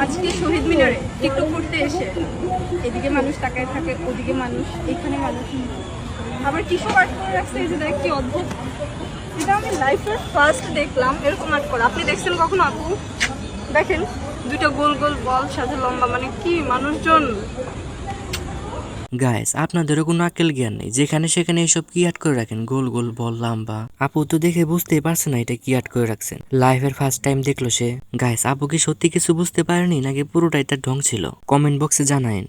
আজকে শহীদ মিনারে টিকটক করতে এসে এদিকে মানুষ তাকায় থাকে, ওদিকে মানুষ, এখানে মানুষ, আবার কিসব আর্ট করে রাখছে, এই যে দেখ কি অদ্ভুত। এটা আমি লাইফের ফার্স্ট দেখলাম এরকম আর্ট করা। আপনি দেখছেন কখনো আপু? দেখেন দুইটা গোল গোল বল সাথে লম্বা, মানে কি মানুষজন। গাইস, আপনাদেরও কোনো আক্কেল জ্ঞান নেই, যেখানে সেখানে এসব কি আর্ট করে রাখেন, গোল গোল বল লম্বা। আপু তো দেখে বুঝতেই পারছে না এটা কি আর্ট করে রাখছেন। লাইফের ফার্স্ট টাইম দেখলো সে। গাইস, আপু কি সত্যি কিছু বুঝতে পারেনি নাকি পুরোটাই তার ঢং ছিল? কমেন্ট বক্সে জানায়েন।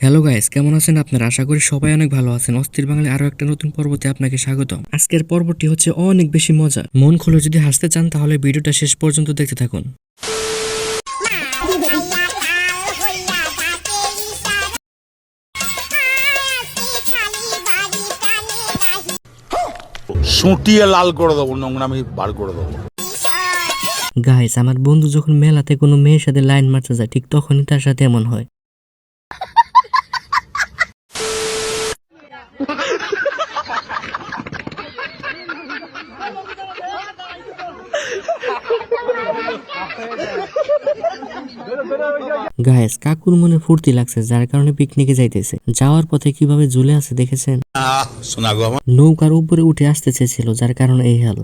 হ্যালো গাইস, কেমন আছেন আপনারা? আশা করি সবাই অনেক ভালো আছেন। অস্থির বাঙালি আরো একটা নতুন পর্বতে আপনাকে স্বাগত। আজকের পর্বটি হচ্ছে অনেক বেশি মজা। মন খুলে যদি হাসতে চান তাহলে ভিডিওটা শেষ পর্যন্ত দেখতে থাকুন। সুটিয়ে লাল করে দেবো, নোংরামি বার করে দেবো। গাইস, আমার বন্ধু যখন মেলাতে কোনো মেয়ের সাথে লাইন মারতে যায় ঠিক তখনই তার সাথে এমন হয়। গাইস, কাকুর মনে ফুর্তি লাগছে যার কারণে পিকনিকে যাইতেছে। যাওয়ার পথে কিভাবে ঝুলে আছে দেখেছেন? নৌকার উপরে উঠে আসতে চেয়েছিল যার কারণে এই হাল।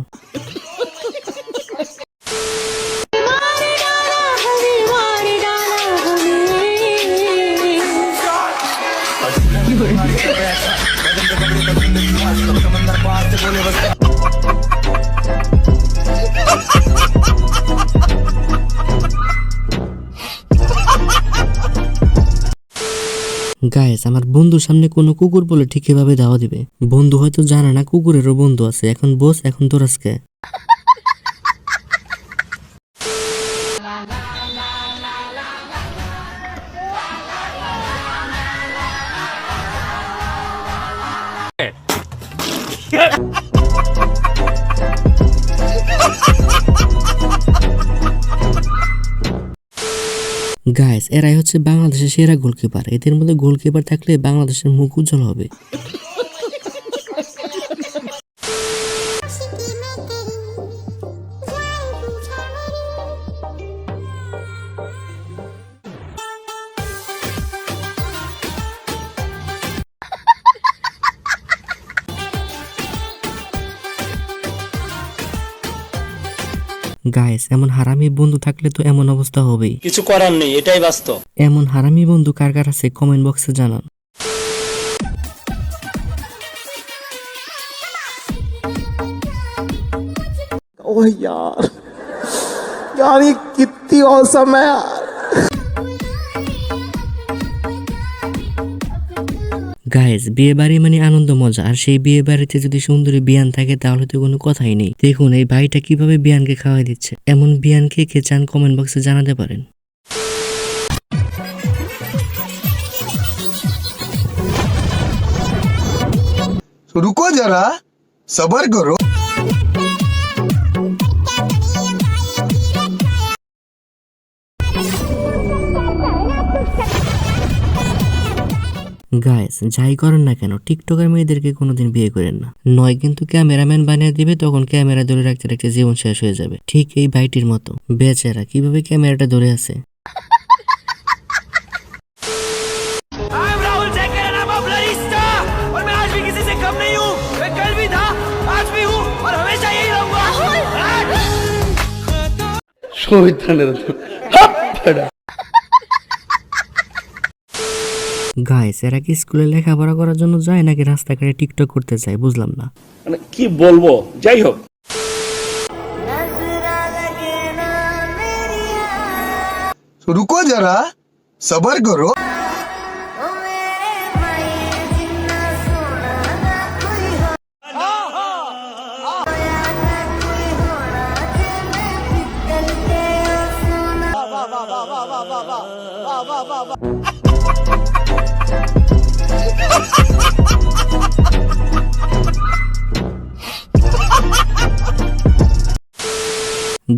গাইস, আমার বন্ধুর সামনে কোনো কুকুর বলে ঠিক এভাবে দাওয়া দিবে। বন্ধু হয়তো জানে না কুকুরেরও বন্ধু আছে। এখন বস, এখন তোর আজকে। গাইস, এরাই হচ্ছে বাংলাদেশের সেরা গোলকিপার। এদের মধ্যে গোলকিপার থাকলে বাংলাদেশের মুখ উজ্জ্বল হবে। গাইস, এমন হারামি বন্ধু থাকলে তো এমন অবস্থা হবেই। কিছু করার নেই, এটাই বাস্তব। এমন হারামি বন্ধু কার কার আছে কমেন্ট বক্সে জানান। ओह यार यार ये कितनी औसम है यार। গাইস, বিয়ে বাড়ি মানে আনন্দ মজা, আর সেই বিয়ে বাড়িতে যদি সুন্দরী বিয়ান থাকে তাহলে তো কোনো কথাই নেই। দেখুন এই ভাইটা কিভাবে বিয়ানকে খাওয়াই দিচ্ছে। এমন বিয়ানকে কে চান কমেন্ট বক্সে জানাতে পারেন। रुको जरा सबर करो। গাইস, যাই করেন না কেন টিকটকার মেয়েদেরকে কোনোদিন বিয়ে করেন না, নয় কিন্তু ক্যামেরাম্যান বানিয়ে দিবে, তখন ক্যামেরা ধরে রাখতে রাখতে জীবন শেষ হয়ে যাবে। ঠিক এই ভাইটির মতো। বেচারা কিভাবে ক্যামেরাটা ধরে আছে। গাইস, এরা কি স্কুলে লেখাপড়া করার জন্য যায় নাকি রাস্তাঘাটে টিকটক করতে চায় বুঝলাম না। মানে কি বলবো, যাই হোক। रुको जरा सबर करो।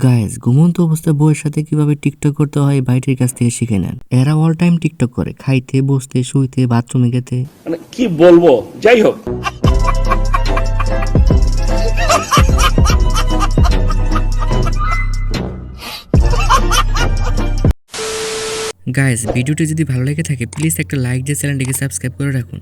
গাইস, ঘুমন্ত অবস্থায় বউয়ের সাথে কিভাবে টিকটক করতে হয় ভাইটির কাছ থেকে শিখে নেন। এরা অল টাইম টিকটক করে, খাইতে, বসতে, শুইতে, বাথরুমে গেতে। মানে কি বলবো, যাই হোক। গাইস ভিডিওটি যদি ভালো লেগে থাকে প্লিজ একটা লাইক দিয়ে চ্যানেলটিকে সাবস্ক্রাইব করে রাখুন।